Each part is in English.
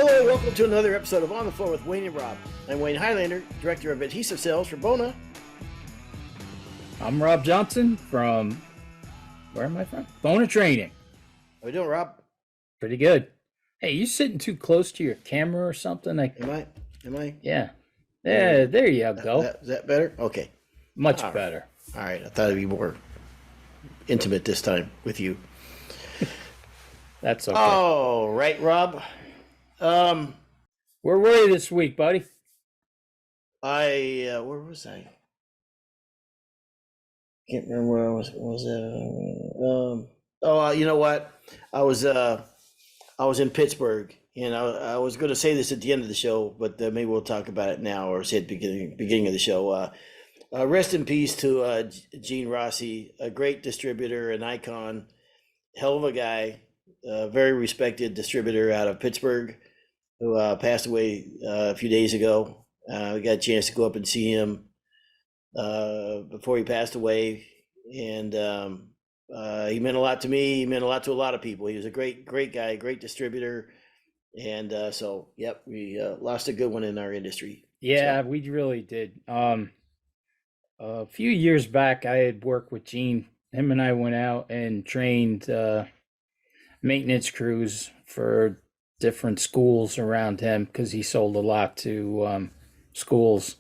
Hello, welcome to another episode of On the Floor with Wayne and Rob. I'm Wayne Highlander, Director of Adhesive Sales for Bona. I'm Rob Johnson from, where am I from? Bona Training. How we doing, Rob? Pretty good. Hey, you sitting too close to your camera or something? Am I? Yeah. Yeah, there you go. Is that better? Okay. Much All right. better. All right, I thought it'd be more intimate this time with you. That's okay. Oh, right, Rob. Where were you this week, buddy? Where was I? Can't remember where I was. You know what? I was in Pittsburgh, and I was going to say this at the end of the show, but maybe we'll talk about it now, or say at the beginning of the show. Rest in peace to Gene Rossi, a great distributor, an icon, hell of a guy, very respected distributor out of Pittsburgh, who passed away a few days ago. We got a chance to go up and see him before he passed away, and he meant a lot to me. He meant a lot to a lot of people. He was a great guy, great distributor, and we lost a good one in our industry. Yeah, we really did. A few years back, I had worked with Gene. Him and I went out and trained maintenance crews for different schools around him because he sold a lot to schools.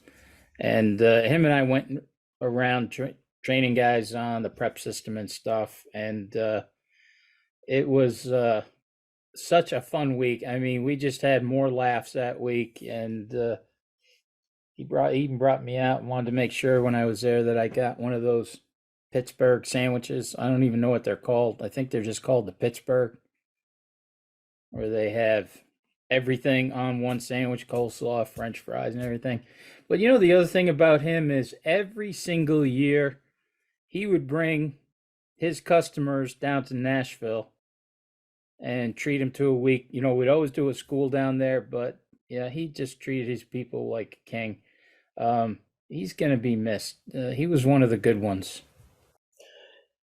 And him and I went around training guys on the prep system and stuff. And it was such a fun week. I mean, we just had more laughs that week. And he even brought me out and wanted to make sure when I was there that I got one of those Pittsburgh sandwiches. I don't even know what they're called. I think they're just called the Pittsburgh, where they have everything on one sandwich, coleslaw, French fries, and everything. But you know, the other thing about him is every single year he would bring his customers down to Nashville and treat them to a week. You know, we'd always do a school down there, but yeah, he just treated his people like a king. He's going to be missed. He was one of the good ones.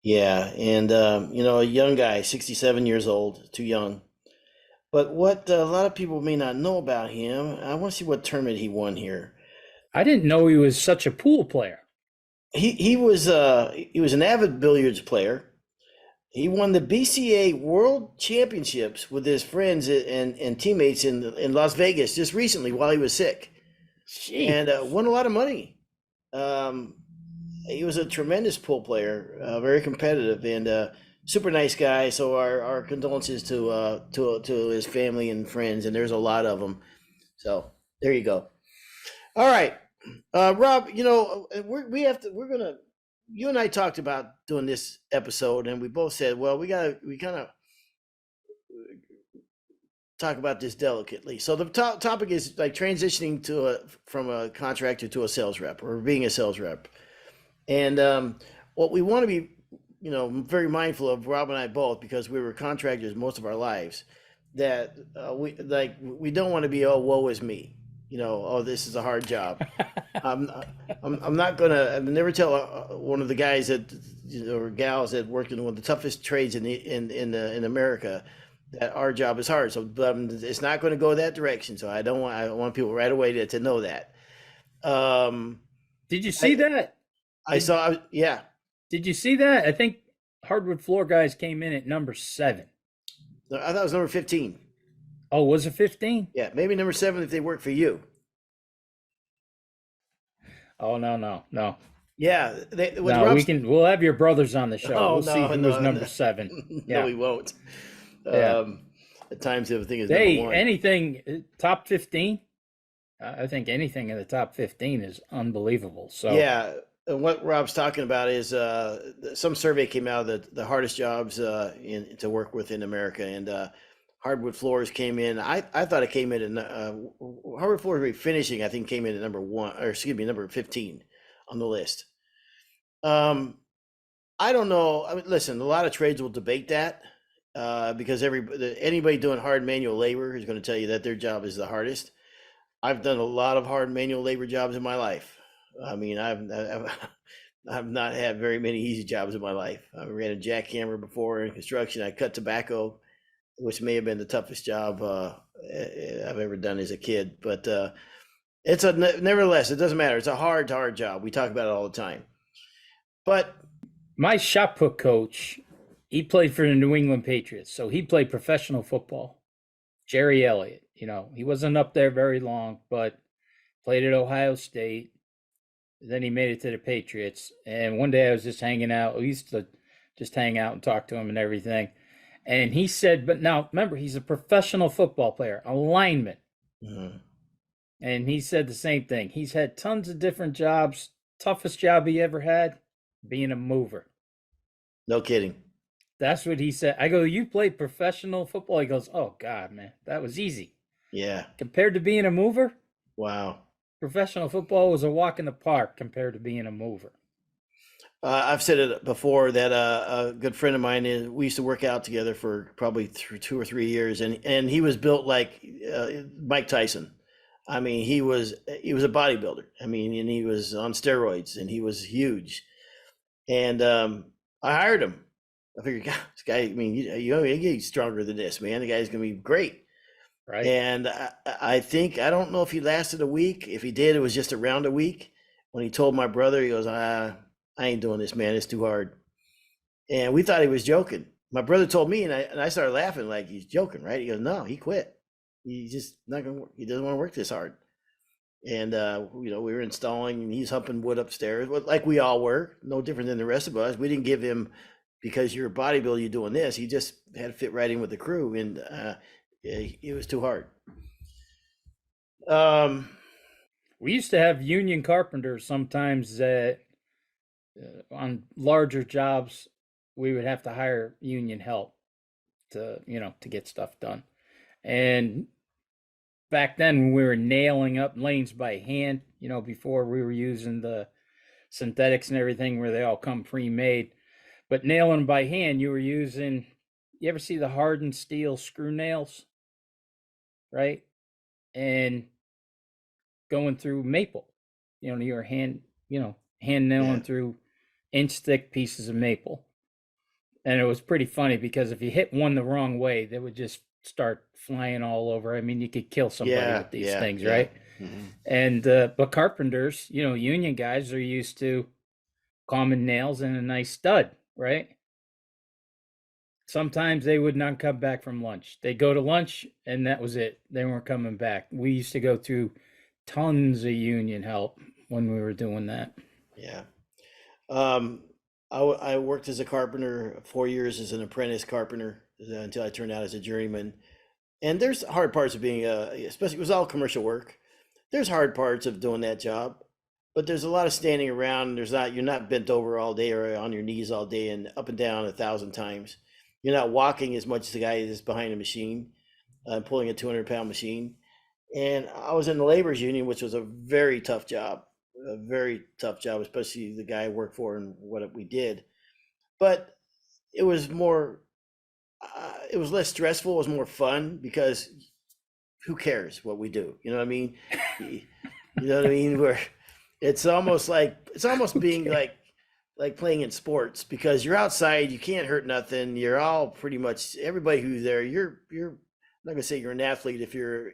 Yeah, and a young guy, 67 years old, too young. But what a lot of people may not know about him, I want to see what tournament he won here. I didn't know he was such a pool player. He was an avid billiards player. He won the BCA World Championships with his friends and teammates in Las Vegas just recently while he was sick. Jeez. And won a lot of money. He was a tremendous pool player, very competitive, and super nice guy. So our condolences to his family and friends, and there's a lot of them. So there you go. All right, Rob. We're gonna. You and I talked about doing this episode, and we both said, well, we kind of talk about this delicately. So the topic is like transitioning from a contractor to a sales rep, or being a sales rep. And what we want to be, very mindful of, Rob and I both, because we were contractors most of our lives, that we don't want to be, oh, woe is me, oh, this is a hard job. I'm not gonna. I never tell one of the guys that or gals that worked in one of the toughest trades in America that our job is hard. So, but it's not going to go that direction. So I want people right away to know that. Did you see that? I saw. Yeah. Did you see that? I think hardwood floor guys came in at number 7. I thought it was number 15. Oh, was it 15? Yeah, maybe number 7 if they work for you. Oh, no. Yeah, we'll have your brothers on the show. Oh, we'll see who was number 7. No, we won't. Yeah. At times everything is number 1. Anything top 15. I think anything in the top 15 is unbelievable. So yeah, and what Rob's talking about is some survey came out of the hardest jobs to work with in America, and hardwood floors came in. I thought it came in hardwood floors finishing. I think came in at number 15 on the list. I don't know. I mean, listen, a lot of trades will debate that because anybody doing hard manual labor is going to tell you that their job is the hardest. I've done a lot of hard manual labor jobs in my life. I mean, I've not had very many easy jobs in my life. I ran a jackhammer before in construction. I cut tobacco. which may have been the toughest job I've ever done as a kid. But it's nevertheless, it doesn't matter. It's a hard, hard job. We talk about it all the time. But My shot put coach, he played for the New England Patriots, so he played professional football. Jerry Elliott, he wasn't up there very long, but played at Ohio State. Then he made it to the Patriots. And one day I was just hanging out. We used to just hang out and talk to him and everything. And he said, but now remember, he's a professional football player, a lineman. mm, And he said the same thing. He's had tons of different jobs. Toughest job he ever had, being a mover. no kidding. That's what he said. I go, you played professional football? He goes, oh, God, man, that was easy. Yeah. Compared to being a mover, Wow. professional football was a walk in the park compared to being a mover. I've said it before that a good friend of mine we used to work out together for probably 2 or 3 years, and he was built like Mike Tyson. I mean, he was a bodybuilder. I mean, and he was on steroids, and he was huge. And I hired him. I figured, God, this guy. I mean, he's stronger than this, man. The guy's gonna be great. Right. And I think I don't know if he lasted a week. If he did, it was just around a week. When he told my brother, he goes, I ain't doing this, man. It's too hard. And we thought he was joking. My brother told me, and I started laughing like he's joking, right? He goes, no, he quit. He's just not gonna work. He doesn't want to work this hard. And we were installing, and he's humping wood upstairs, like we all were, no different than the rest of us. We didn't give him, because you're a bodybuilder, you're doing this. He just had to fit right in with the crew, and it was too hard. We used to have union carpenters sometimes that on larger jobs, we would have to hire union help to get stuff done. And back then when we were nailing up lanes by hand, before we were using the synthetics and everything where they all come pre-made, but nailing by hand, you ever see the hardened steel screw nails, right? And going through maple, your hand nailing through inch thick pieces of maple. And it was pretty funny because if you hit one the wrong way, they would just start flying all over. I mean, you could kill somebody with these things, right? Mm-hmm. And but carpenters, union guys are used to common nails and a nice stud, right? Sometimes they would not come back from lunch. They'd go to lunch and that was it. They weren't coming back. We used to go through tons of union help when we were doing that. Yeah. I worked as a carpenter 4 years as an apprentice carpenter until I turned out as a journeyman. And there's hard parts of being especially it was all commercial work. There's hard parts of doing that job, but there's a lot of standing around. You're not bent over all day or on your knees all day and up and down 1,000 times. You're not walking as much as the guy is behind a machine, pulling a 200-pound machine. And I was in the laborers union, which was a very tough job, especially the guy I worked for and what we did. But it was more, it was less stressful. It was more fun because who cares what we do? You know what I mean? You know what I mean? Where it's almost being like playing in sports, because you're outside, you can't hurt nothing. You're all pretty much everybody who's there. You're I'm not gonna say you're an athlete if you're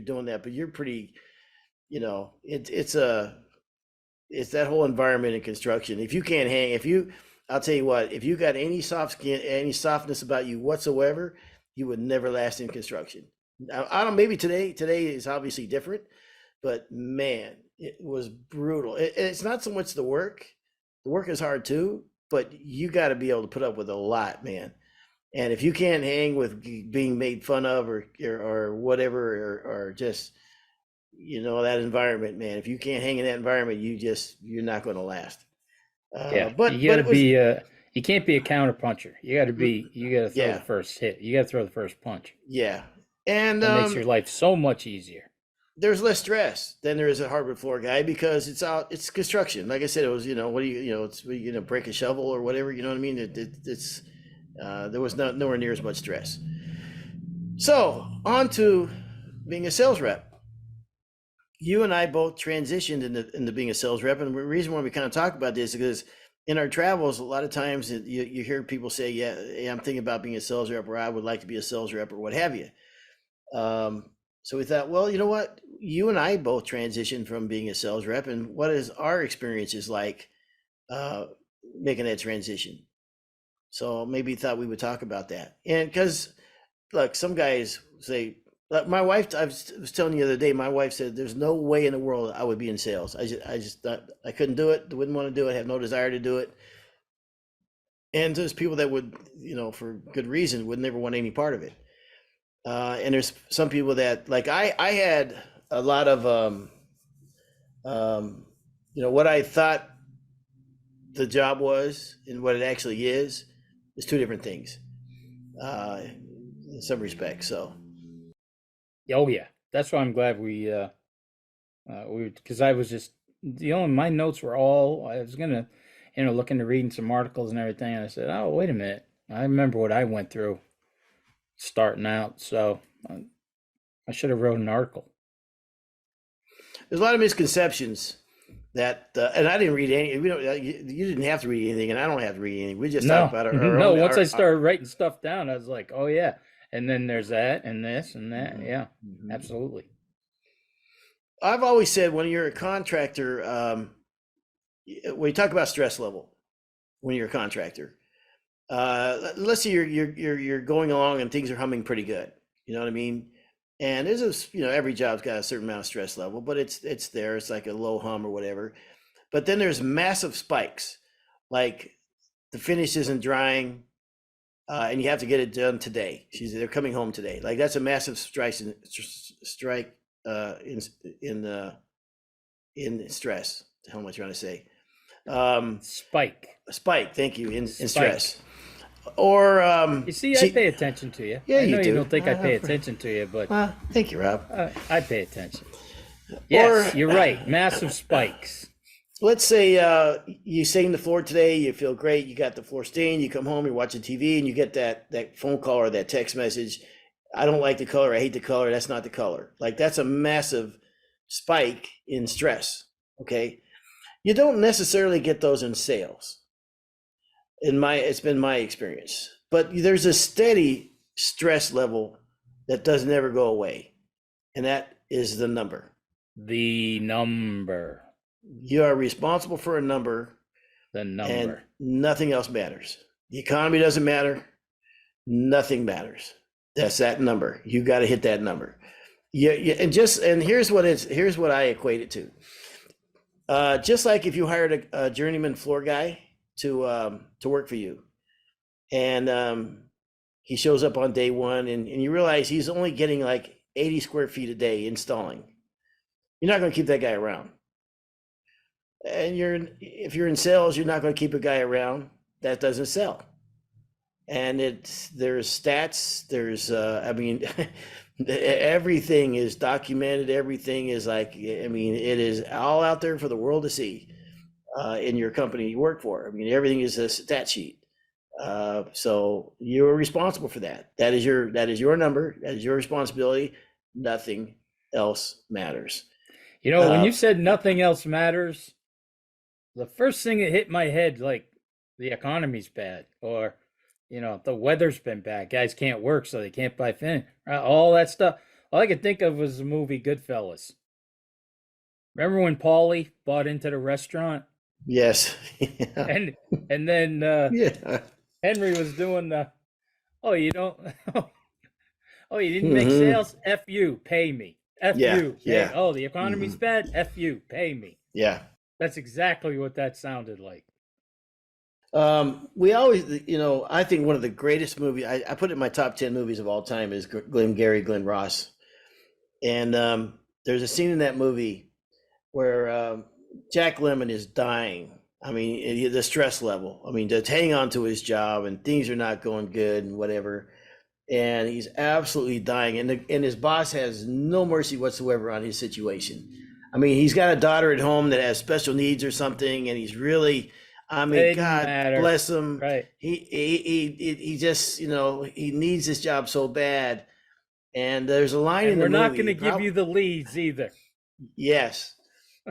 doing that, but you're pretty. It's that whole environment in construction. If you can't hang, I'll tell you what, if you got any softness about you whatsoever, you would never last in construction. I don't. Maybe today is obviously different, but man, it was brutal. It's not so much the work. The work is hard too, but you got to be able to put up with a lot, man. And if you can't hang with being made fun of or whatever, or just that environment, man. If you can't hang in that environment, you're not going to last. But you can't be a counter puncher. You got to throw the first hit. You got to throw the first punch. Yeah, and that makes your life so much easier. There's less stress than there is a hardwood floor guy because it's construction. Like I said, it was it's break a shovel or whatever. You know what I mean? It's there was nowhere near as much stress. So on to being a sales rep. You and I both transitioned into being a sales rep, and the reason why we kind of talk about this is because in our travels, a lot of times you hear people say, yeah, I'm thinking about being a sales rep, or I would like to be a sales rep, or what have you. So we thought, well, you know what? You and I both transitioned from being a sales rep, and what is our experiences like making that transition? So maybe thought we would talk about that. And because, look, some guys say, like my wife, was telling you the other day, my wife said, there's no way in the world I would be in sales. I just thought I couldn't do it, wouldn't want to do it, have no desire to do it. And there's people that would, for good reason, would never want any part of it. And there's some people that, like I had a lot of, what I thought the job was and what it actually is two different things, in some respects. So. Oh yeah, that's why I'm glad we because I was just my notes were all I was gonna look into reading some articles and everything, and I said, oh wait a minute, I remember what I went through starting out, so I should have wrote an article. There's a lot of misconceptions that, and I didn't read any. You didn't have to read anything, and I don't have to read anything. We just talked about our no. own, Once I started writing stuff down, I was like, oh yeah. And then there's that and this and that. Mm-hmm. Yeah, Mm-hmm. absolutely. I've always said when you're a contractor, when you talk about stress level, when you're a contractor, let's say you're going along and things are humming pretty good. You know what I mean? And there's every job's got a certain amount of stress level, but it's there. It's like a low hum or whatever. But then there's massive spikes, like the finish isn't drying. And you have to get it done today. They're coming home today. Like that's a massive strike in stress. How am I trying to say? Spike. Thank you. In stress. Or you see, I pay attention to you. Yeah, I know you do. You don't think I pay attention to you, but thank you, Rob. I pay attention. Yes, you're right. Massive spikes. Let's say you stain the floor today, you feel great, you got the floor stained, you come home, you're watching TV, and you get that phone call or that text message. I don't like the color, I hate the color, that's not the color. Like that's a massive spike in stress, okay? You don't necessarily get those in sales. It's been my experience. But there's a steady stress level that doesn't ever go away, and that is the number. The number. You are responsible for a number. The number. And nothing else matters. The economy doesn't matter. Nothing matters. That's that number. You got to hit that number. And here's what I equate it to. Just like if you hired a journeyman floor guy to work for you, and he shows up on day one, and you realize he's only getting like 80 square feet a day installing. You're not going to keep that guy around. And if you're in sales, you're not going to keep a guy around that doesn't sell. And there's stats, everything is documented. Everything is it is all out there for the world to see in your company you work for. Everything is a stat sheet. So you're responsible for that. That is your number. That is your responsibility. Nothing else matters. When you said nothing else matters, the first thing that hit my head, like the economy's bad, or the weather's been bad, guys can't work, so they can't buy fin, all that stuff. All I could think of was the movie Goodfellas. Remember when Paulie bought into the restaurant? Yes. And then yeah. Henry was doing you didn't make sales? F you, pay me. F you. Yeah. Oh, the economy's bad? F you, pay me. Yeah. That's exactly what that sounded like. We always, I think one of the greatest movies, I put it in my top 10 movies of all time, is Glenn Ross. And there's a scene in that movie where Jack Lemmon is dying. The stress level. To hang on to his job, and things are not going good and whatever. And he's absolutely dying. And his boss has no mercy whatsoever on his situation. He's got a daughter at home that has special needs or something, and he's really, God bless him. Right. He just, he needs this job so bad. And there's a line in the movie. We're not going to give you the leads either. Yes.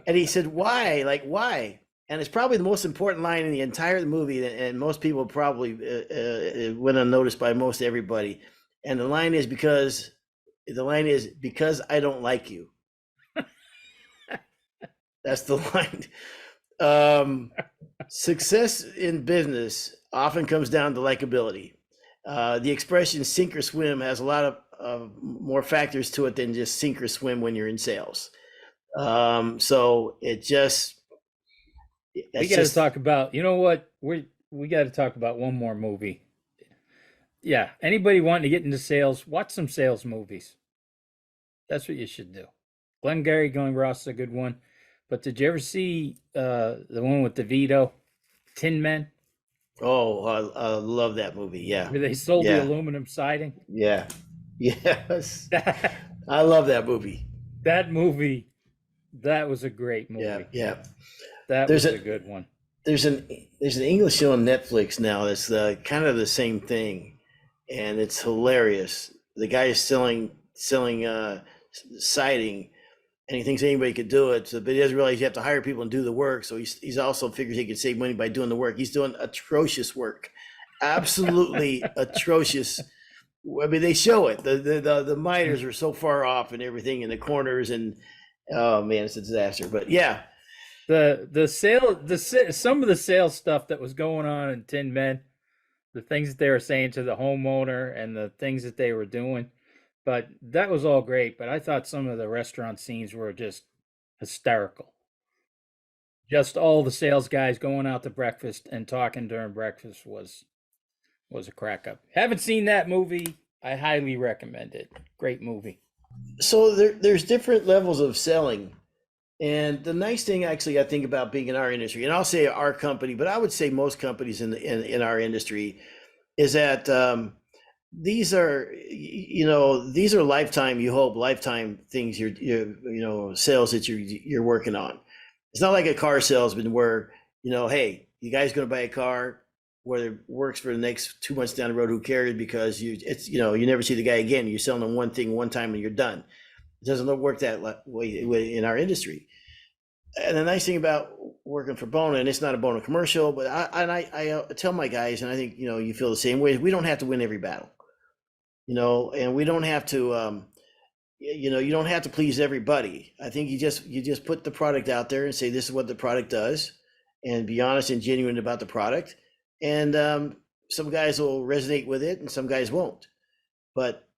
And he said, why? Like, why? and it's probably the most important line in the entire movie, and most people probably went unnoticed by most everybody. And the line is because I don't like you. That's the line. Um, Success in business often comes down to likability. The expression "sink or swim" has a lot of more factors to it than just sink or swim when you're in sales. So We it's got to just talk about, you know what? We got to talk about one more movie. Yeah, anybody wanting to get into sales, watch some sales movies. That's what you should do. Glengarry Glen Ross is a good one. But did you ever see the one with DeVito, Tin Men, oh, I love that movie. Yeah, where they sold the yeah, aluminum siding? yeah, yes. That, I love that movie. that movie, that was a great Yeah, movie. yeah. That There's was a a good one. there's an there's an English show on Netflix now that's kind of the same thing, and it's hilarious. The guy is selling siding, and he thinks anybody could do it. So, but he doesn't realize you have to hire people and do the work. So he's also figures he could save money by doing the work. He's doing atrocious work, absolutely atrocious. I mean, they show it. The miters are so far off and everything in the corners, and oh man, it's a disaster. But yeah, Some of the sales stuff that was going on in Tin Men, the things that they were saying to the homeowner and the things that they were doing, but that was all great. But I thought some of the restaurant scenes were just hysterical. Just all the sales guys going out to breakfast and talking during breakfast was a crack up. Haven't seen that movie. I highly recommend it. Great movie. so there's different levels of selling. And the nice thing, actually, I think about being in our industry, and I'll say our company, but I would say most companies in our industry, is that these are lifetime. You hope lifetime things. Sales that you're working on. It's not like a car salesman where hey, you guys going to buy a car, whether it works for the next 2 months down the road, who cares? Because you never see the guy again. You're selling them one thing one time and you're done. It doesn't work that way in our industry. And the nice thing about working for Bona, and it's not a Bona commercial, but I tell my guys, and I think you feel the same way. We don't have to win every battle, and we don't have to, you don't have to please everybody. I think you just put the product out there and say this is what the product does, and be honest and genuine about the product. And some guys will resonate with it, and some guys won't. But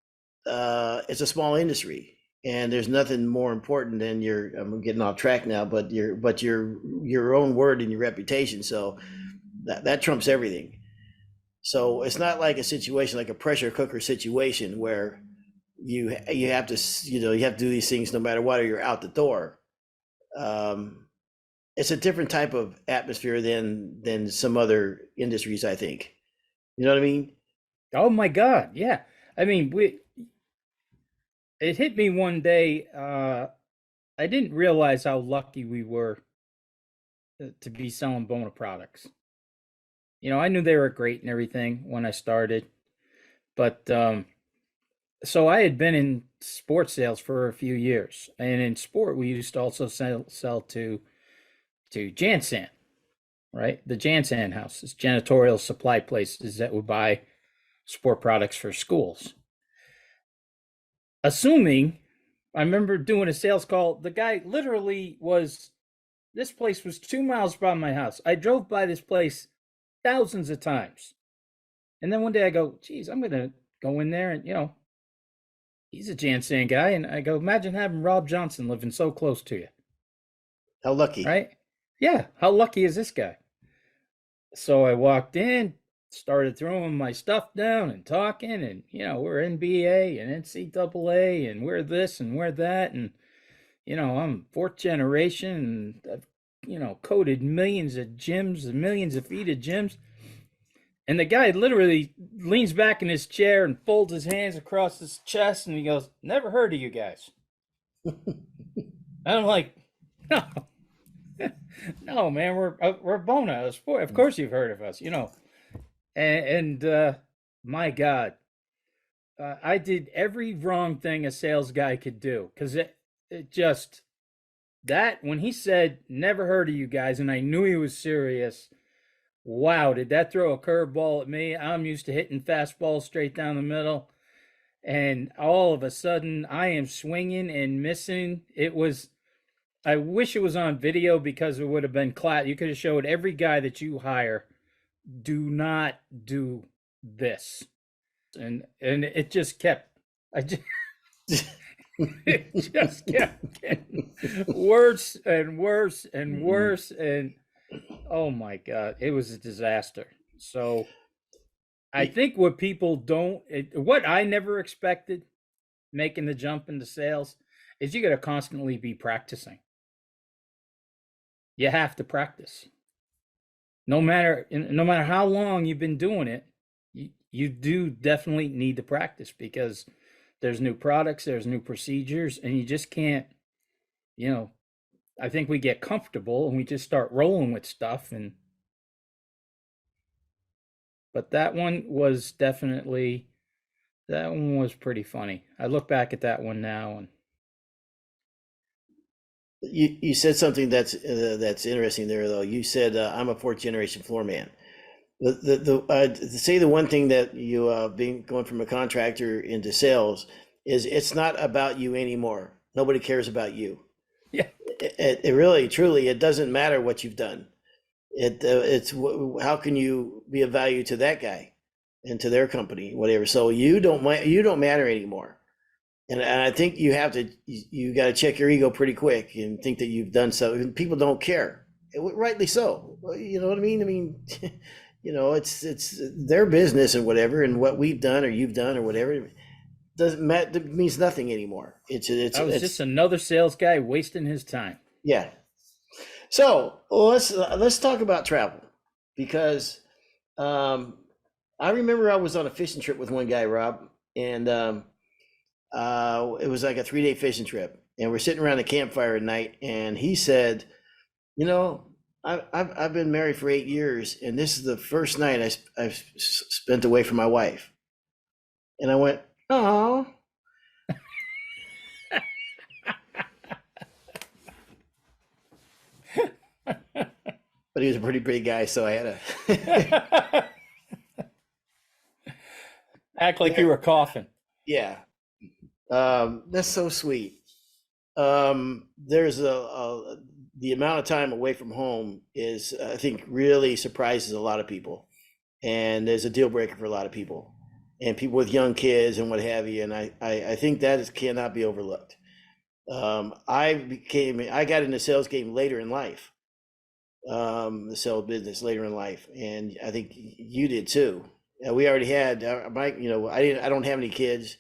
it's a small industry, and there's nothing more important than I'm getting off track now, but your own word and your reputation. So that trumps everything. So it's not like a situation like a pressure cooker situation where you have to you have to do these things no matter what, or you're out the door. Um, it's a different type of atmosphere than some other industries, I think. You know what I mean? Oh my God, yeah. I mean, it hit me one day. I didn't realize how lucky we were to be selling Bona products. I knew they were great and everything when I started, but so I had been in sports sales for a few years, and in sport we used to also sell to Jansan, right? The Jansan houses, janitorial supply places that would buy sport products for schools. Assuming, I remember doing a sales call. The guy literally this place was 2 miles from my house. I drove by this place thousands of times. And then one day I go, geez, I'm going to go in there and, he's a Jansan guy. And I go, imagine having Rob Johnson living so close to you. How lucky. Right? Yeah. How lucky is this guy? So I walked in, started throwing my stuff down and talking, and we're NBA and NCAA, and we're this and we're that, and I'm fourth generation, and I've coated millions of gyms and millions of feet of gyms. And the guy literally leans back in his chair and folds his hands across his chest, and he goes, "Never heard of you guys." And I'm like, no, no, man, we're Bona. Of course you've heard of us, And my God, I did every wrong thing a sales guy could do, because it just That when he said never heard of you guys, and I knew he was serious. Wow, did that throw a curveball at me? I'm used to hitting fastballs straight down the middle, and all of a sudden I am swinging and missing. It was, I wish it was on video because it would have been class. You could have showed every guy that you hire, do not do this. And it just kept, I just it just kept getting worse and worse and worse. And oh my God, it was a disaster. So I think what people don't, what I never expected making the jump into sales is you got to constantly be practicing. You have to practice. No matter how long you've been doing it, you do definitely need to practice because there's new products, there's new procedures, and you just can't, you know, I think we get comfortable and we just start rolling with stuff. And but that one was definitely, that one was pretty funny. I look back at that one now and You said something that's interesting there, though. You said I'm a fourth generation floor man. To say the one thing that you being going from a contractor into sales is it's not about you anymore. Nobody cares about you. yeah, It really, truly, it doesn't matter what you've done. It's how can you be of value to that guy and to their company, whatever. So you don't matter anymore. And I think you got to check your ego pretty quick and think that you've done so. People don't care, rightly so. You know what I mean? I mean, it's their business and whatever, and what we've done or you've done or whatever doesn't matter. It means nothing anymore. I was just another sales guy wasting his time. Yeah. So let's talk about travel because I remember I was on a fishing trip with one guy, Rob, and it was like a 3-day fishing trip, and we're sitting around a campfire at night, and he said, I've been married for 8 years, and this is the first night I've spent away from my wife. And I went, oh. But he was a pretty big guy, so I had to act like you were coughing. Yeah. That's so sweet. There's the amount of time away from home is, I think, really surprises a lot of people, and there's a deal breaker for a lot of people, and people with young kids and what have you. And I think that cannot be overlooked. I got into sales game later in life, the sales business later in life, and I think you did too. We already had Mike. I don't have any kids.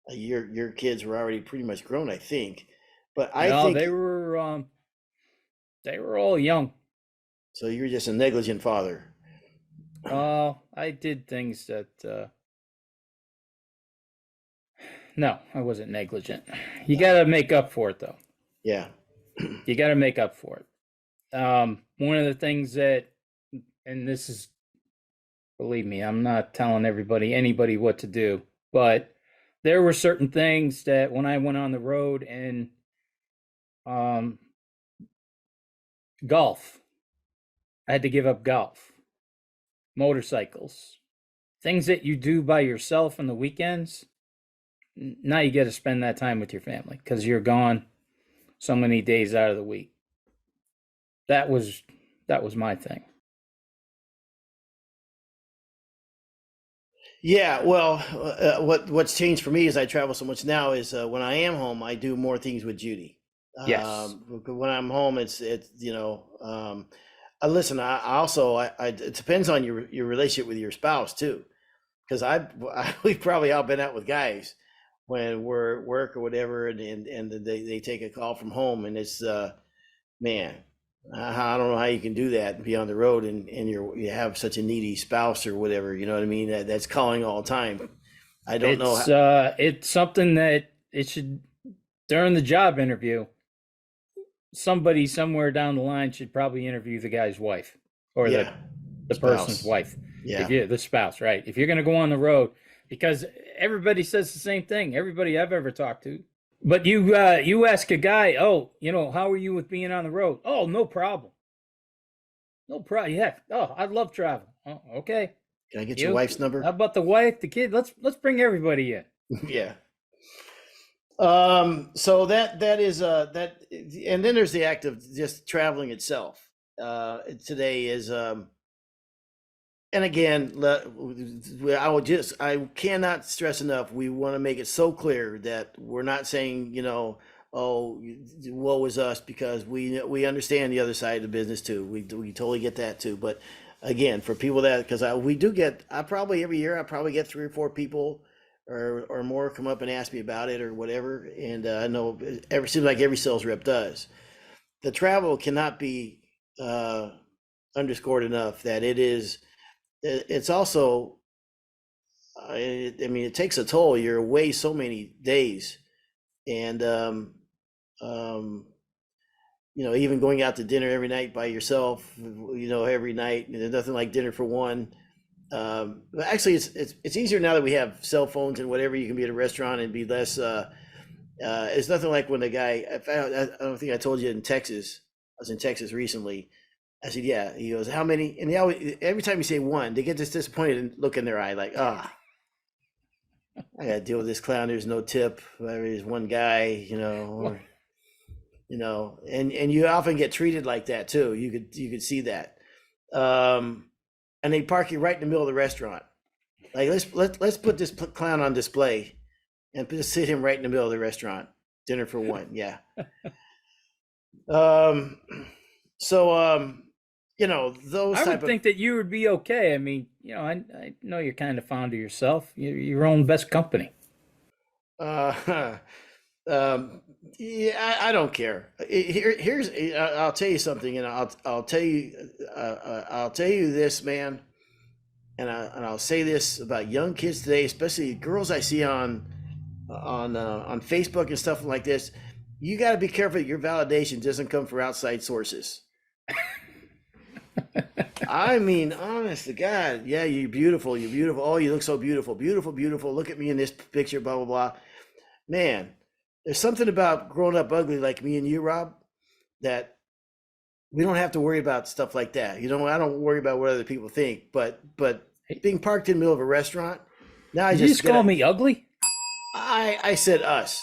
Your kids were already pretty much grown, I think. But I think they were all young. So you're just a negligent father. I did things that no, I wasn't negligent. You got to make up for it, though. Yeah. You got to make up for it. One of the things that, and this is, believe me, I'm not telling anybody what to do, but there were certain things that when I went on the road and golf, I had to give up golf, motorcycles, things that you do by yourself on the weekends. Now you got to spend that time with your family because you're gone so many days out of the week. That was my thing. Yeah, well, what's changed for me is I travel so much now is when I am home, I do more things with Judy. Yes. When I'm home, listen, I also, it depends on your relationship with your spouse too, because we've probably all been out with guys when we're at work or whatever, and they take a call from home, and it's man, I don't know how you can do that and be on the road and you have such a needy spouse or whatever, you know what I mean? That's calling all the time. I don't know. It's something that it should, during the job interview, somebody somewhere down the line should probably interview the guy's wife or the person's wife. Yeah. The spouse, right? If you're going to go on the road, because everybody says the same thing. Everybody I've ever talked to But you ask a guy, oh, how are you with being on the road? Oh, no problem. No problem. Yeah. Oh, I love travel. Oh, okay. Can I get your You? wife's number? How about the wife, the kid? Let's bring everybody in. Yeah. So that is that, and then there's the act of just traveling itself. Today is and again, I cannot stress enough. We want to make it so clear that we're not saying, oh, woe is us, because we understand the other side of the business too. We totally get that too. But again, for people that, because we do get, I probably every year I probably get 3 or 4 people or more come up and ask me about it or whatever. And I know seems like every sales rep does. The travel cannot be underscored enough that it's also, I mean, it takes a toll. You're away so many days, and even going out to dinner every night by yourself, every night. There's nothing like dinner for one. But actually, it's easier now that we have cell phones and whatever. You can be at a restaurant and be less. It's nothing like when the guy. I don't think I told you in Texas. I was in Texas recently. I said, yeah. He goes, how many? And every time you say one, they get this disappointed look in their eye, like, I got to deal with this clown. There's no tip. There's one guy, and you often get treated like that too. You could see that. And they park you right in the middle of the restaurant. Like, let's put this clown on display and just sit him right in the middle of the restaurant. Dinner for one. Yeah. Those I type would think that you would be okay. I mean, I know you're kind of fond of yourself. You're your own best company. Yeah, I don't care. I'll tell you something, and I'll tell you this, man, and I'll say this about young kids today, especially girls I see on Facebook and stuff like this. You got to be careful that your validation doesn't come from outside sources. I mean, honest to God, yeah, you're beautiful. You're beautiful. Oh, you look so beautiful, beautiful, beautiful. Look at me in this picture, blah, blah, blah. Man, there's something about growing up ugly like me and you, Rob, that we don't have to worry about stuff like that. I don't worry about what other people think, but being parked in the middle of a restaurant, now I Did you just call me ugly? I said us.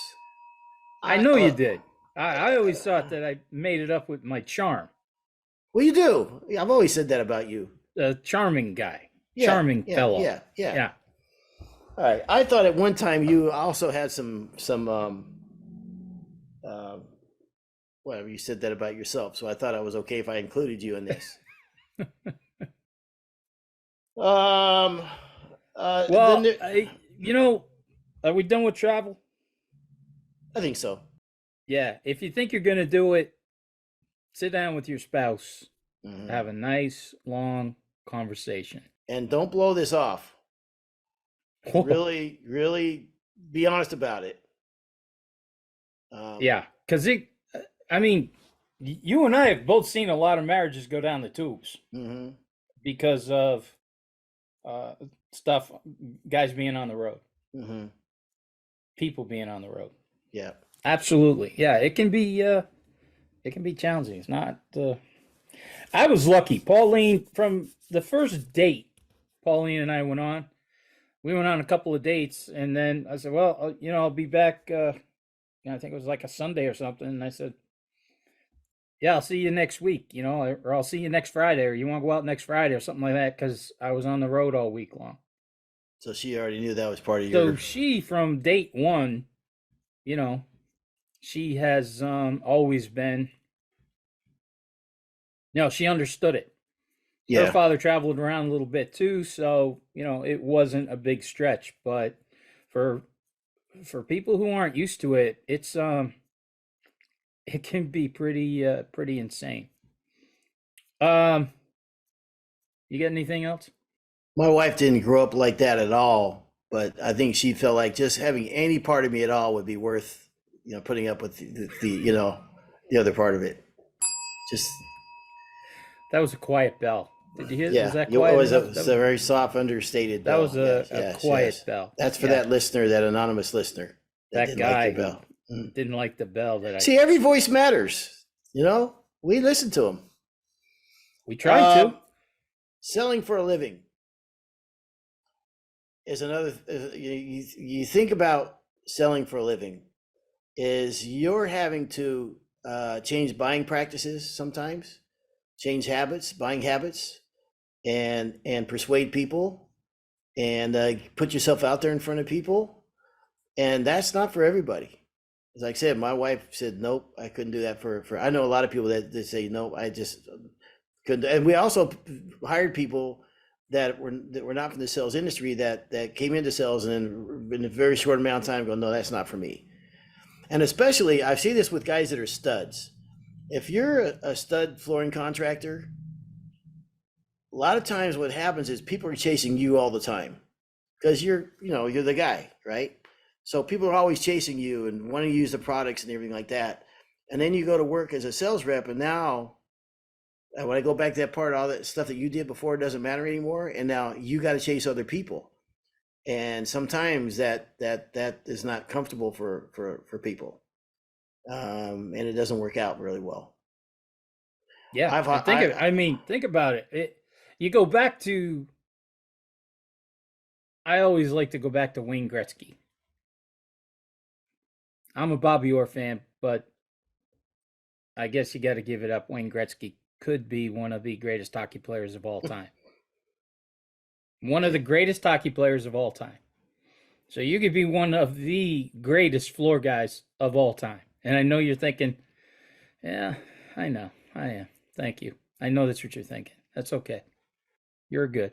I know you did. I always thought that I made it up with my charm. Well, you do. I've always said that about you. A charming guy. Charming fellow. Yeah. All right. I thought at one time you also had some whatever, you said that about yourself. So I thought I was okay if I included you in this. Well, are we done with travel? I think so. Yeah. If you think you're going to do it, sit down with your spouse, have a nice, long conversation. And don't blow this off. Really, really be honest about it. Yeah, because you and I have both seen a lot of marriages go down the tubes because of stuff, guys being on the road, people being on the road. Yeah, absolutely. Yeah, it can be challenging. It's not. I was lucky, Pauline. From the first date, Pauline and I went on. We went on a couple of dates, and then I said, "Well, I'll be back." I think it was like a Sunday or something. And I said, "Yeah, I'll see you next week, or I'll see you next Friday, or you want to go out next Friday or something like that," because I was on the road all week long. So she already knew that was part of your. So she, from date one, she has always been. She understood it. Yeah. Her father traveled around a little bit too, so it wasn't a big stretch. But for people who aren't used to it, it's it can be pretty insane. You got anything else? My wife didn't grow up like that at all, but I think she felt like just having any part of me at all would be worth putting up with the other part of it. Just. That was a quiet bell. Did you hear? Yeah, was that quiet? It was a very soft, understated bell. That was a quiet bell. That's for that listener, that anonymous listener. That guy Mm. Didn't like the bell that See, every voice matters. You know, we listen to them. we tried to. Selling for a living is another. You think about selling for a living, is you're having to change buying practices sometimes, change habits, buying habits, and persuade people, and put yourself out there in front of people, and that's not for everybody. As I said, my wife said, nope, I couldn't do that for I know a lot of people that say, nope, I just couldn't. And we also hired people that were not from the sales industry that came into sales and in a very short amount of time go, no, that's not for me. And especially, I see this with guys that are studs. If you're a stud flooring contractor, a lot of times what happens is people are chasing you all the time because you're the guy, right? So people are always chasing you and want to use the products and everything like that. And then you go to work as a sales rep, and now when I go back to that part, all that stuff that you did before doesn't matter anymore, and now you got to chase other people. And sometimes that is not comfortable for people, and it doesn't work out really well. Yeah, think about it. You go back to. I always like to go back to Wayne Gretzky. I'm a Bobby Orr fan, but I guess you got to give it up. Wayne Gretzky could be one of the greatest hockey players of all time. One of the greatest hockey players of all time. So you could be one of the greatest floor guys of all time. And I know you're thinking, yeah, I know. I am. Thank you. I know that's what you're thinking. That's okay. You're good.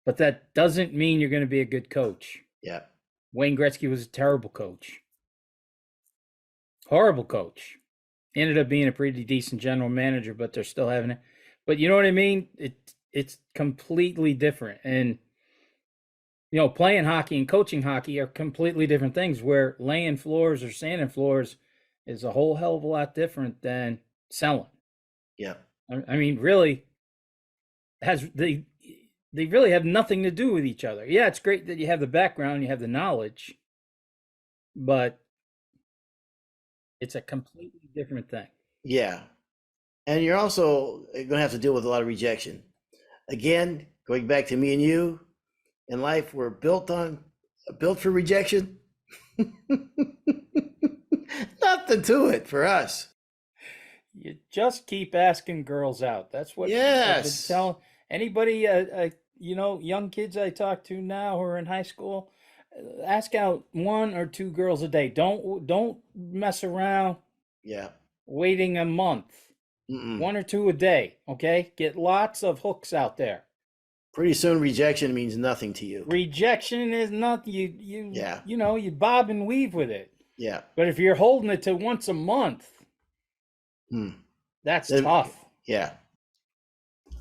But that doesn't mean you're going to be a good coach. Yeah. Wayne Gretzky was a terrible coach. Horrible coach. Ended up being a pretty decent general manager, but they're still having it. But you know what I mean? It's completely different. And, playing hockey and coaching hockey are completely different things, where laying floors or sanding floors is a whole hell of a lot different than selling. Yeah. I mean, really, they really have nothing to do with each other. Yeah, it's great that you have the background, you have the knowledge, but it's a completely different thing. Yeah. And you're also going to have to deal with a lot of rejection. Again, going back to me and you, in life, we're built for rejection. Nothing to it for us. You just keep asking girls out. That's what I've been Yes. telling anybody, young kids I talk to now who are in high school. Ask out 1 or 2 girls a day. Don't mess around Yeah. waiting a month. Mm-mm. 1 or 2 a day. Okay, get lots of hooks out there. Pretty soon, rejection means nothing to you. Rejection is not Yeah. you bob and weave with it. Yeah. But if you're holding it to once a month, that's tough. Yeah.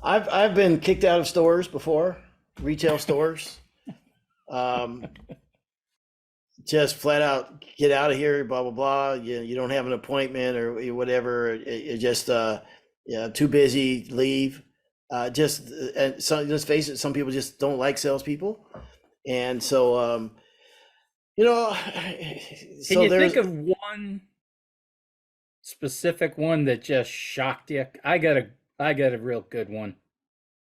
I've been kicked out of stores before, retail stores. Just flat out get out of here, blah blah blah. You don't have an appointment or whatever. You're just too busy. Leave. And so let's face it, some people just don't like salespeople, and so Can you think of one specific one that just shocked you? I got a real good one.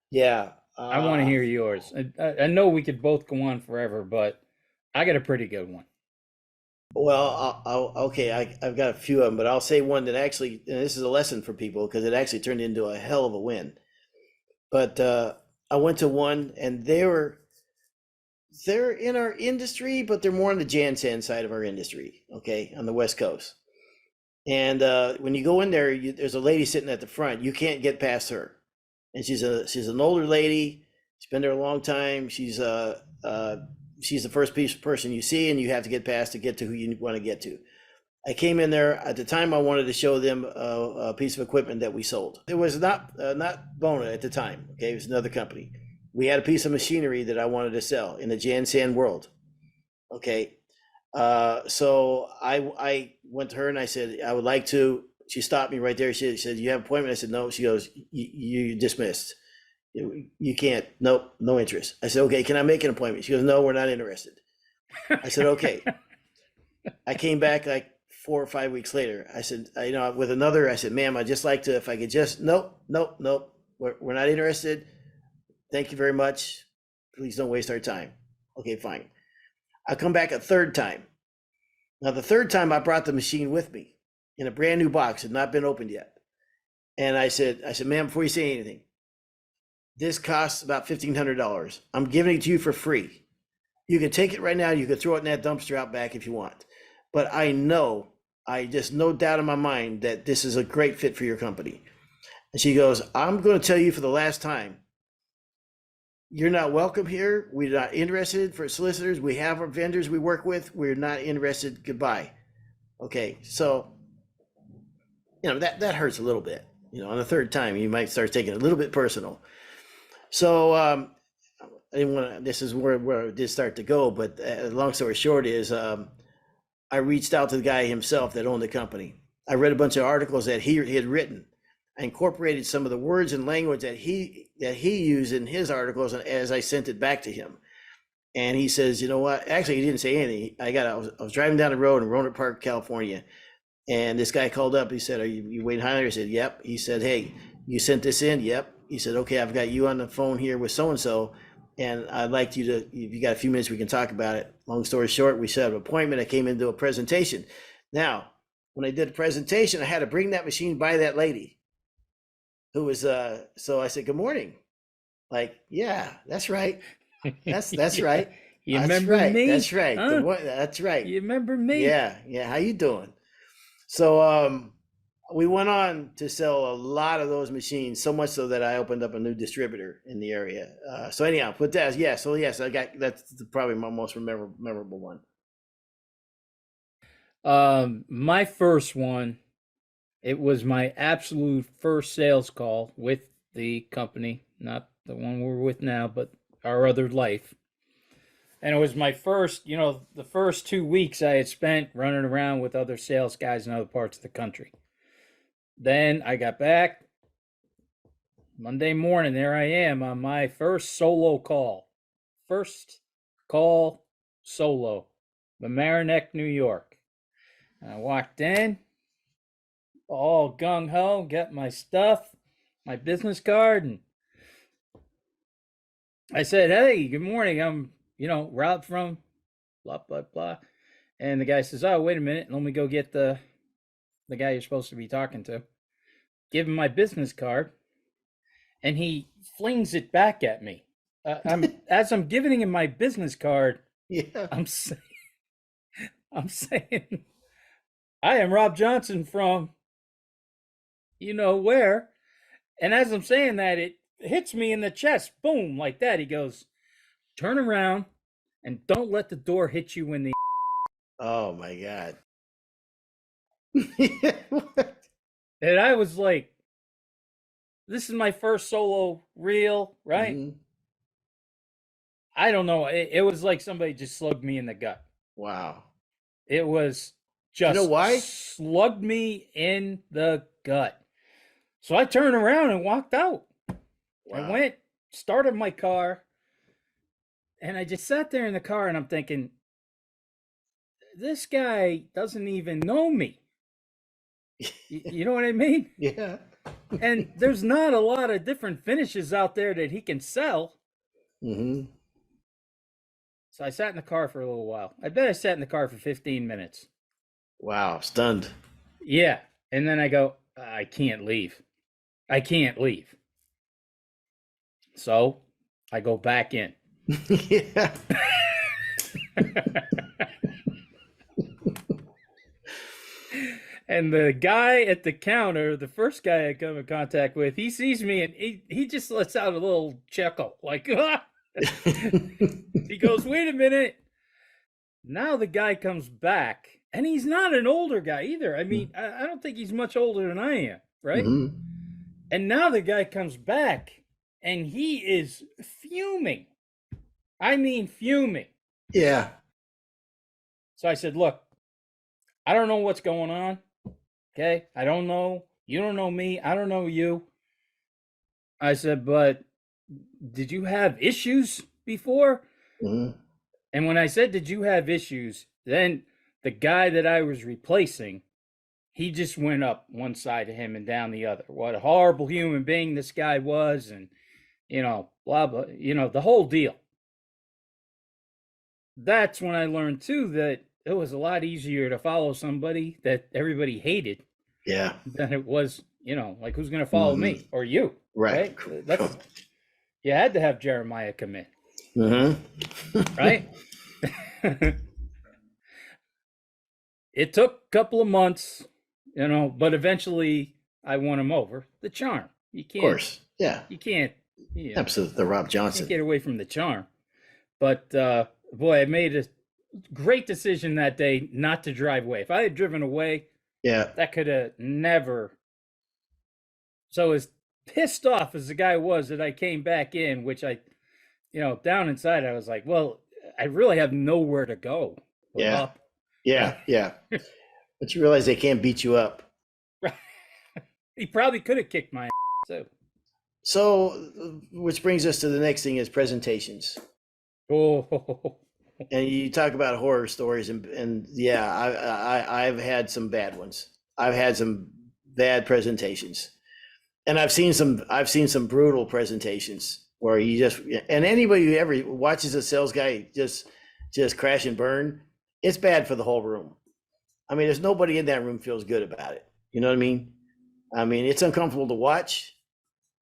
Yeah. I want to hear yours. I know we could both go on forever, but I got a pretty good one. Well, okay, I've got a few of them, but I'll say one that actually, and this is a lesson for people because it actually turned into a hell of a win. But I went to one, and they're in our industry, but they're more on the Jansen side of our industry, okay, on the West Coast. And when you go in there, there's a lady sitting at the front. You can't get past her, and she's an older lady. She's been there a long time. She's the first person you see, and you have to get past to get to who you want to get to. I came in there at the time. I wanted to show them a piece of equipment that we sold. It was not Bona at the time. Okay, it was another company. We had a piece of machinery that I wanted to sell in the Jansen world. Okay, so I went to her and I said I would like to. She stopped me right there. She said, "You have an appointment?" I said, "No." She goes, "You dismissed. You can't. Nope, no interest." I said, "Okay, can I make an appointment?" She goes, "No, we're not interested." I said, "Okay." I came back like 4 or 5 weeks later. I said, with another, I said, ma'am, I'd just like to, if I could just, nope, nope, nope. We're not interested. Thank you very much. Please don't waste our time. Okay, fine. I come back a third time. Now, the third time I brought the machine with me in a brand new box, had not been opened yet. And I said, ma'am, before you say anything, this costs about $1,500. I'm giving it to you for free. You can take it right now. You can throw it in that dumpster out back if you want. But I just no doubt in my mind that this is a great fit for your company. And she goes, I'm going to tell you for the last time, you're not welcome here. We're not interested for solicitors. We have our vendors we work with. We're not interested. Goodbye. Okay. So, that hurts a little bit. On the third time, you might start taking it a little bit personal. So, I didn't want to, this is where it did start to go, but long story short is, I reached out to the guy himself that owned the company. I read a bunch of articles that he had written. I incorporated some of the words and language that he used in his articles as I sent it back to him. And he says, you know what? Actually, he didn't say anything. I was driving down the road in Roanoke Park, California, and this guy called up. He said, "Are you Wayne Highlander?" I said, "Yep." He said, "Hey, you sent this in?" "Yep." He said, "Okay, I've got you on the phone here with so and so, and I'd like you to, if you got a few minutes, we can talk about it." Long story short, we set up an appointment. I came into a presentation. Now, when I did the presentation, I had to bring that machine by that lady who was, so I said, "Good morning." Like, yeah, that's right. That's right. You That's remember right. me? That's right. Huh? That's right. You remember me? Yeah. Yeah. How you doing? So, we went on to sell a lot of those machines, so much so that I opened up a new distributor in the area. So anyhow, put that, yeah. So yes, that's probably my most memorable one. My first one, it was my absolute first sales call with the company, not the one we're with now, but our other life. And it was my first, the first 2 weeks I had spent running around with other sales guys in other parts of the country. Then I got back Monday morning. There I am on my first solo call. First call solo, Mamaroneck, New York. And I walked in, all gung ho, got my stuff, my business card, and I said, "Hey, good morning. I'm, Rob from blah blah blah." And the guy says, "Oh, wait a minute. Let me go get the guy you're supposed to be talking to." Give him my business card, and he flings it back at me. As I'm giving him my business card, Yeah. I'm saying, "I am Rob Johnson from, where." And as I'm saying that, it hits me in the chest, boom, like that. He goes, "Turn around and don't let the door hit you in the." Oh my God. And I was like, this is my first solo reel, right? Mhm. I don't know. It was like somebody just slugged me in the gut. Wow. It was You know just why? slugged me in the gut. So I turned around and walked out. I Wow. went, started my car, and I just sat there in the car and I'm thinking, this guy doesn't even know me. You know what I mean? Yeah. And there's not a lot of different finishes out there that he can sell. Hmm. So I sat in the car for a little while. I bet I sat in the car for 15 minutes. Wow. Stunned. Yeah. And then I go, I can't leave. I can't leave. So I go back in. Yeah. And the guy at the counter, the first guy I come in contact with, he sees me and he just lets out a little chuckle, like, ah! He goes, "Wait a minute." Now the guy comes back, and he's not an older guy either. I mean, I don't think he's much older than I am, right? Hmm. And now the guy comes back, and he is fuming. I mean, fuming. Yeah. So I said, "Look, I don't know what's going on. Okay, I don't know. You don't know me. I don't know you." I said, "But did you have issues before?" Hmm. And when I said, "Did you have issues?" then the guy that I was replacing, he just went up one side of him and down the other. What a horrible human being this guy was, and blah blah, the whole deal. That's when I learned too that it was a lot easier to follow somebody that everybody hated Yeah. than it was, like who's going to follow me or you, Right? That's you had to have Jeremiah come in, right? It took a couple of months, but eventually I won him over. The charm, you can't, Of course, yeah, you can't, absolutely. The Rob can't Johnson. get away from the charm. But boy, I made a great decision that day not to drive away. If I had driven away, Yeah, that could have never. So as pissed off as the guy was that I came back in, which I, down inside, I was like, well, I really have nowhere to go but yeah, up. yeah. But you realize they can't beat you up. He probably could have kicked my ass too. So, which brings us to the next thing is presentations. Oh, And you talk about horror stories, and yeah, I've had some bad ones. I've had some bad presentations, and I've seen some brutal presentations where you just, and anybody who ever watches a sales guy just crash and burn, it's bad for the whole room. I mean, there's nobody in that room feels good about it. You know what I mean? I mean, it's uncomfortable to watch,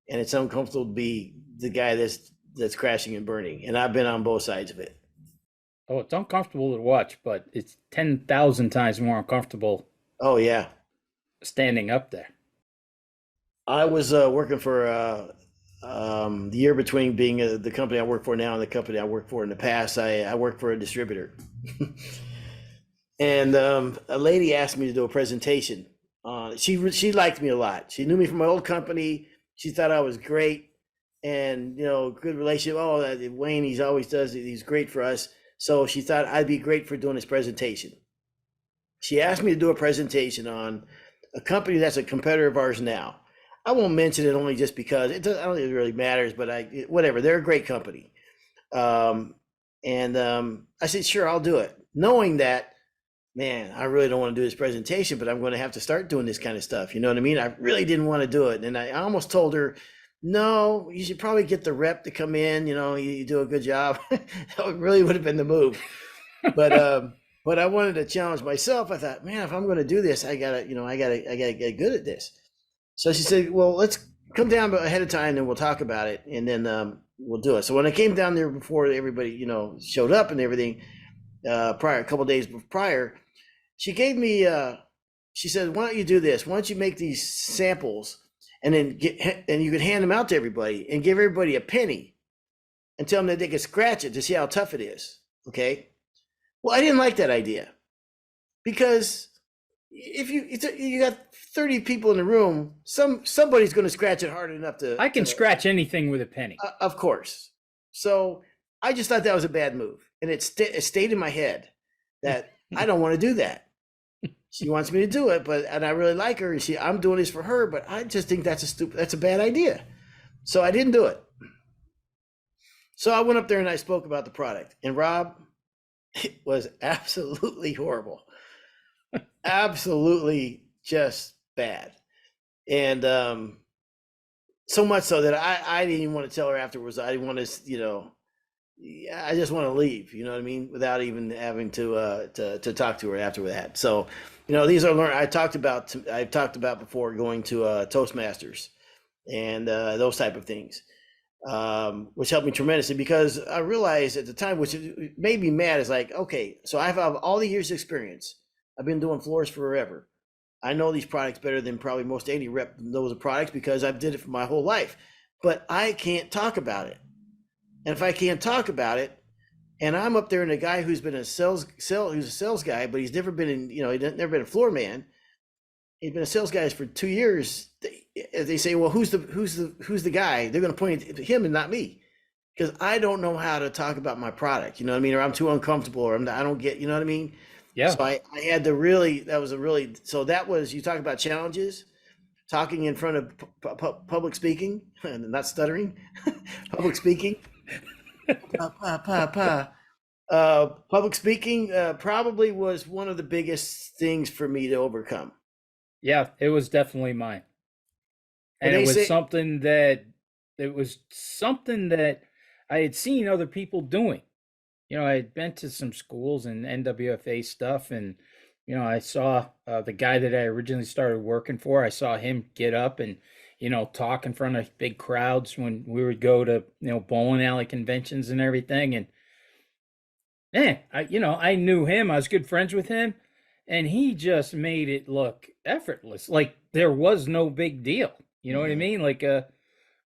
and it's uncomfortable to be the guy that's crashing and burning. And I've been on both sides of it. oh, it's uncomfortable to watch, but it's 10,000 times more uncomfortable Oh yeah. standing up there. I was working for the year between being the company I work for now and the company I worked for in the past. I worked for a distributor, and a lady asked me to do a presentation. She liked me a lot. She knew me from my old company. She thought I was great, and good relationship. Oh, Wayne, he's great for us. So she thought I'd be great for doing this presentation. She asked me to do a presentation on a company that's a competitor of ours now. I won't mention it only just because I don't think it really matters, but whatever, they're a great company. I said, sure, I'll do it. Knowing that, man, I really don't want to do this presentation, but I'm going to have to start doing this kind of stuff. You know what I mean? I really didn't want to do it. And I almost told her, no, you should probably get the rep to come in, you do a good job. That really would have been the move. But I wanted to challenge myself. I thought, man, if I'm going to do this, I gotta get good at this. So she said, well, let's come down ahead of time and we'll talk about it, and then we'll do it. So when I came down there before everybody, showed up and everything, a couple of days prior, she gave me, she said, why don't you do this? Why don't you make these samples and then you could hand them out to everybody and give everybody a penny and tell them that they could scratch it to see how tough it is. Okay. Well, I didn't like that idea, because if you got 30 people in the room, somebody's going to scratch it hard enough to. I can scratch anything with a penny. Of course. So I just thought that was a bad move, and it stayed in my head that I don't want to do that. She wants me to do it, and I really like her, and I'm doing this for her, but I just think that's a bad idea. So I didn't do it. So I went up there and I spoke about the product, and Rob, it was absolutely horrible. Absolutely just bad. And so much so that I didn't even want to tell her afterwards. I didn't want to, I just want to leave, you know what I mean? Without even having to talk to her after that. So, these are I've talked about before going to Toastmasters and those type of things, which helped me tremendously, because I realized at the time, which made me mad, is like, okay, so I have all the years experience. I've been doing floors forever. I know these products better than probably most any rep knows the products, because I've did it for my whole life, but I can't talk about it. And if I can't talk about it, and I'm up there and a guy who's been who's a sales guy, but he's never been in, he's never been a floor man. He's been a sales guy for 2 years. They say, well, who's the guy? They're going to point at him and not me, because I don't know how to talk about my product. You know what I mean? Or I'm too uncomfortable, or I don't get, you know what I mean? Yeah. So I had to so that was, you talk about challenges, talking in front of public speaking, not stuttering, public speaking. Public speaking probably was one of the biggest things for me to overcome. Yeah, it was definitely mine. When And they say, it was something that I had seen other people doing. I had been to some schools and NWFA stuff, and I saw the guy that I originally started working for. I saw him get up and talk in front of big crowds when we would go to bowling alley conventions and everything. And man, I knew him. I was good friends with him, and he just made it look effortless, like there was no big deal. You know what I Mhm. mean? Like a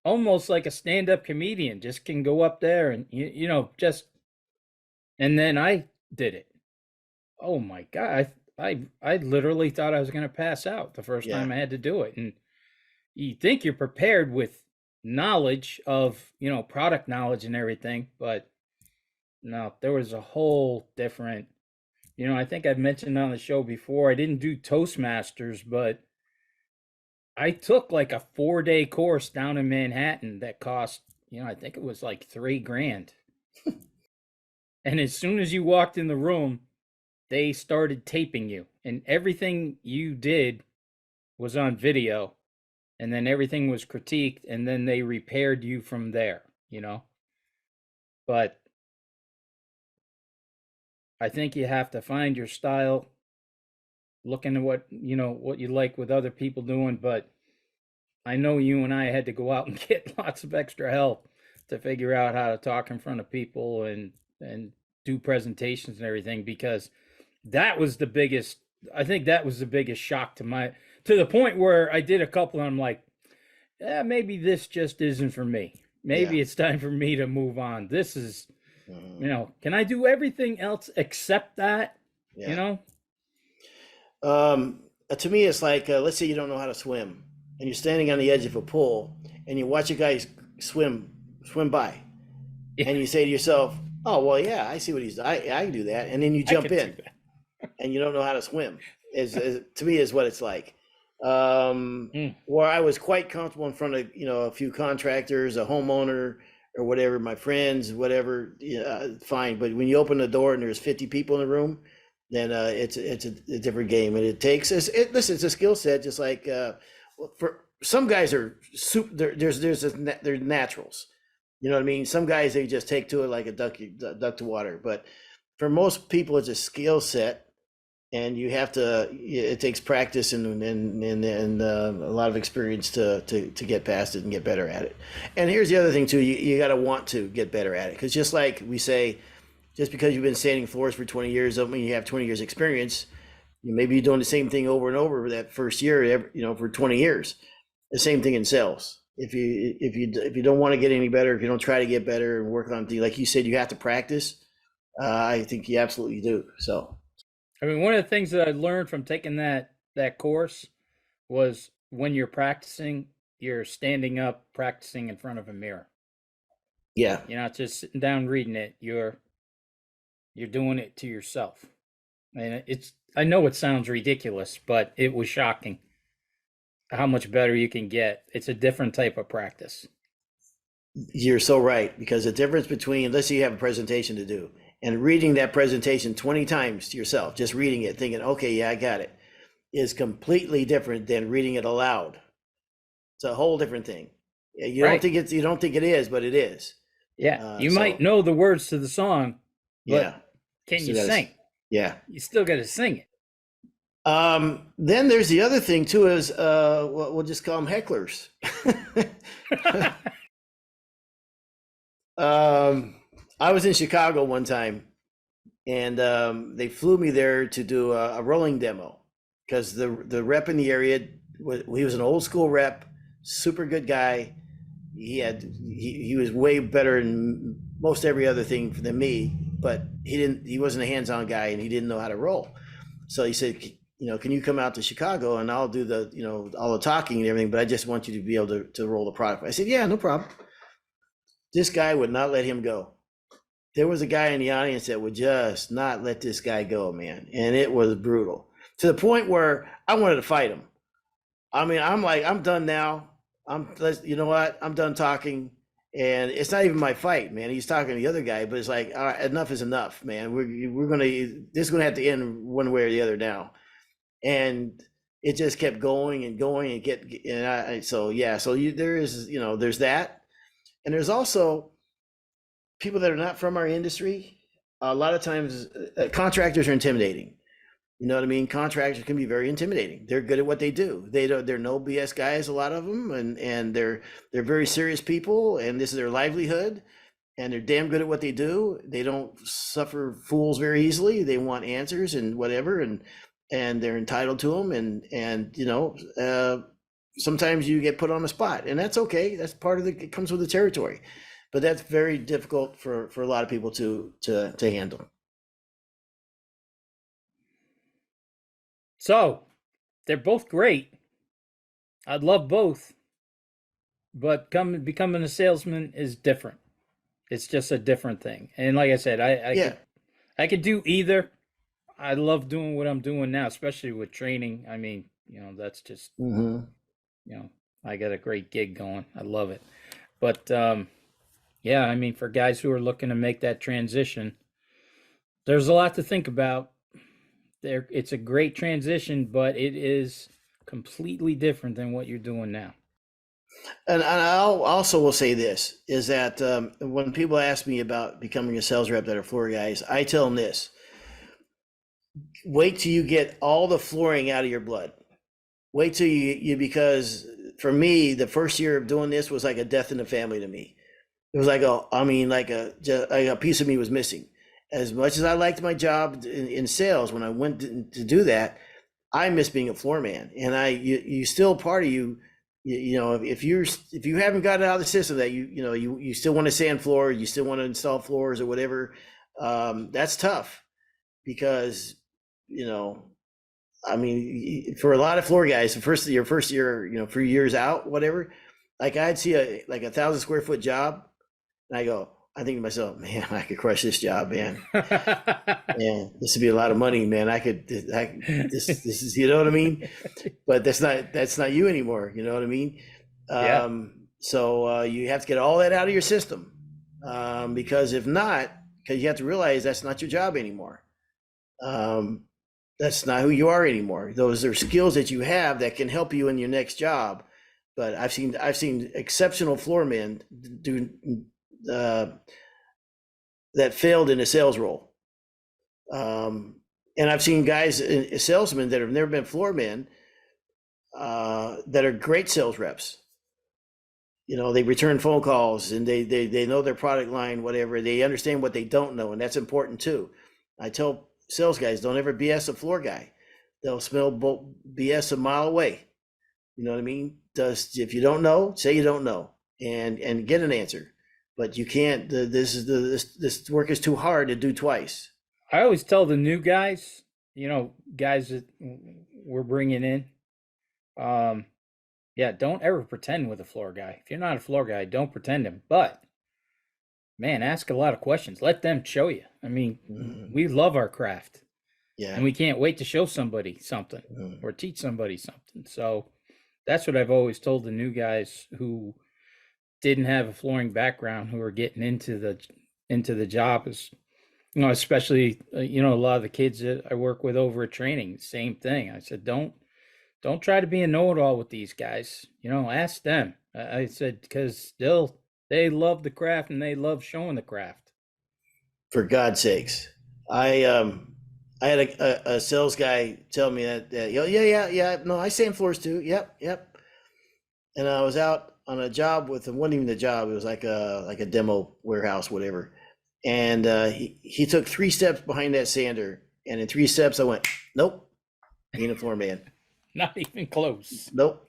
almost like a stand-up comedian just can go up there and just. And then I did it. Oh my God. I literally thought I was going to pass out the first Yeah, time I had to do it. And you think you're prepared with knowledge of, product knowledge and everything, but no, there was a whole different, I think I've mentioned on the show before, I didn't do Toastmasters, but I took like a 4-day course down in Manhattan that cost, I think it was like 3 grand. And as soon as you walked in the room, they started taping you, and everything you did was on video, and then everything was critiqued, and then they repaired you from there. But I think you have to find your style, looking at what you like with other people doing. But I know you and I had to go out and get lots of extra help to figure out how to talk in front of people and do presentations and everything, because that was the biggest I think that was the biggest shock to the point where I did a couple and I'm like, yeah, maybe this just isn't for me. yeah, Maybe it's time for me to move on. This is, mhm, can I do everything else except that? You yeah. know? To me, it's like let's say you don't know how to swim, and you're standing on the edge of a pool, and you watch a guy swim by, Yeah, and you say to yourself, "Oh well, yeah, I see what I can do that," and then you I jump could do in, that. and you don't know how to swim. Is to me is what it's like. Mm, Where I was quite comfortable in front of a few contractors, a homeowner, or whatever, my friends, whatever, yeah, fine. But when you open the door and there's 50 people in the room, then it's a different game, and it takes listen, it's a skill set, just like for some guys are super. They're naturals. You know what I mean? Some guys they just take to it like a duck to water, but for most people, it's a skill set, and you have to. It takes practice and a lot of experience to get past it and get better at it. And here's the other thing too: you got to want to get better at it, because just like we say, just because you've been sanding floors for 20 years doesn't mean you have 20 years experience. Maybe you're doing the same thing over and over that first year, for 20 years. The same thing in sales. If you don't want to get any better, if you don't try to get better and work on things, like you said, you have to practice. I think you absolutely do. So I mean, one of the things that I learned from taking that course was when you're practicing, you're standing up practicing in front of a mirror. yeah, You're not just sitting down reading it. You're doing it to yourself. And I know it sounds ridiculous, but it was shocking how much better you can get. It's a different type of practice. you're so right, because the difference between, let's say you have a presentation to do, and reading that presentation 20 times to yourself, just reading it, thinking, okay, yeah, I got it, is completely different than reading it aloud. It's a whole different thing. Yeah, Right. you don't think it is, but it is. Yeah. You might So know the words to the song, yeah, but can you still got sing? yeah. You still got to sing it. Then there's the other thing too, is we'll just call them hecklers. um, I was in Chicago one time, and they flew me there to do a rolling demo, because the rep in the area he was an old school rep, super good guy. He was way better in most every other thing than me, but he wasn't a hands-on guy, and he didn't know how to roll. So he said, can you come out to Chicago and I'll do all the talking and everything, but I just want you to be able to roll the product. I said, yeah, no problem. This guy would not let him go. There was a guy in the audience that would just not let this guy go, man. And it was brutal, to the point where I wanted to fight him. I mean, I'm like, I'm done now. You know what? I'm done talking. And it's not even my fight, man. He's talking to the other guy, but it's like, all right, enough is enough, man. This is gonna have to end one way or the other now. And it just kept going and going there is, there's that. And there's also people that are not from our industry. A lot of times contractors are intimidating. You know what I mean? Contractors can be very intimidating. They're good at what they do. They're no BS guys, a lot of them, and they're very serious people, and this is their livelihood, and they're damn good at what they do. They don't suffer fools very easily. They want answers and whatever, and they're entitled to them, and sometimes you get put on the spot, and that's okay. That's part of it comes with the territory, but that's very difficult for a lot of people to handle. So they're both great. I'd love both, but becoming a salesman is different. It's just a different thing. And like I said, I could do either. I love doing what I'm doing now, especially with training. I mean, that's just, I got a great gig going. I love it. But yeah, I mean, for guys who are looking to make that transition, there's a lot to think about. It's a great transition, but it is completely different than what you're doing now. And I also will say this, is that when people ask me about becoming a sales rep that are floor guys, I tell them this: wait till you get all the flooring out of your blood. Wait till you because for me, the first year of doing this was like a death in the family to me. It was like a piece of me was missing. As much as I liked my job in sales, when I went to do that, I miss being a floor man. And you still part of you, if you haven't got it out of the system that you still want to sand floor, you still want to install floors or whatever, that's tough because, I mean, for a lot of floor guys, your first year, 3 years out, whatever, like I'd see a 1,000 square foot job, and I think to myself, man, I could crush this job, man. Man, this would be a lot of money, man. This is, you know what I mean? But that's not you anymore. You know what I mean? Yeah. So you have to get all that out of your system, because if not, because you have to realize that's not your job anymore. That's not who you are anymore. Those are skills that you have that can help you in your next job. But I've seen exceptional floormen do that failed in a sales role. And I've seen guys, salesmen that have never been floormen, that are great sales reps. They return phone calls and they know their product line, whatever. They understand what they don't know, and that's important too. I tell sales guys, don't ever BS a floor guy. They'll smell BS a mile away. You know what I mean? If you don't know, say you don't know, and get an answer. But you can't. This work is too hard to do twice. I always tell the new guys, guys that we're bringing in, yeah, don't ever pretend with a floor guy. If you're not a floor guy, don't pretend him. But man, ask a lot of questions. Let them show you. I mean, we love our craft. Yeah. And we can't wait to show somebody something or teach somebody something. So that's what I've always told the new guys who didn't have a flooring background, who are getting into the job, is, especially, a lot of the kids that I work with over at training, same thing. I said, don't try to be a know-it-all with these guys. Ask them. I said, because they love the craft and they love showing the craft. For God's sakes. I had a sales guy tell me that yeah, no, I sand floors too. Yep. And I was out on a job with him. Wasn't even the job. It was like a demo warehouse, whatever. And he took 3 steps behind that sander, and in 3 steps I went, nope, ain't a floor man. Not even close. Nope.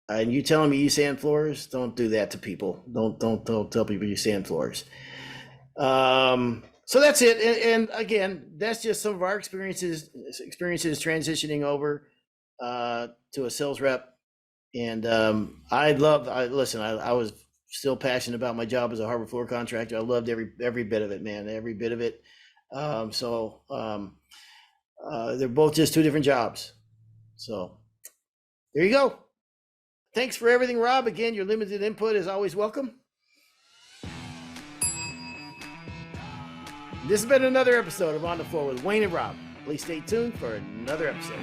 And you telling me you sand floors? Don't do that to people. Don't tell people you sand floors. So that's it. And again, that's just some of our experiences transitioning over to a sales rep. And I was still passionate about my job as a hardwood floor contractor. I loved every bit of it, man, every bit of it. They're both just 2 different jobs. So there you go. Thanks for everything, Rob. Again, your limited input is always welcome. This has been another episode of On the Floor with Wayne and Rob. Please stay tuned for another episode.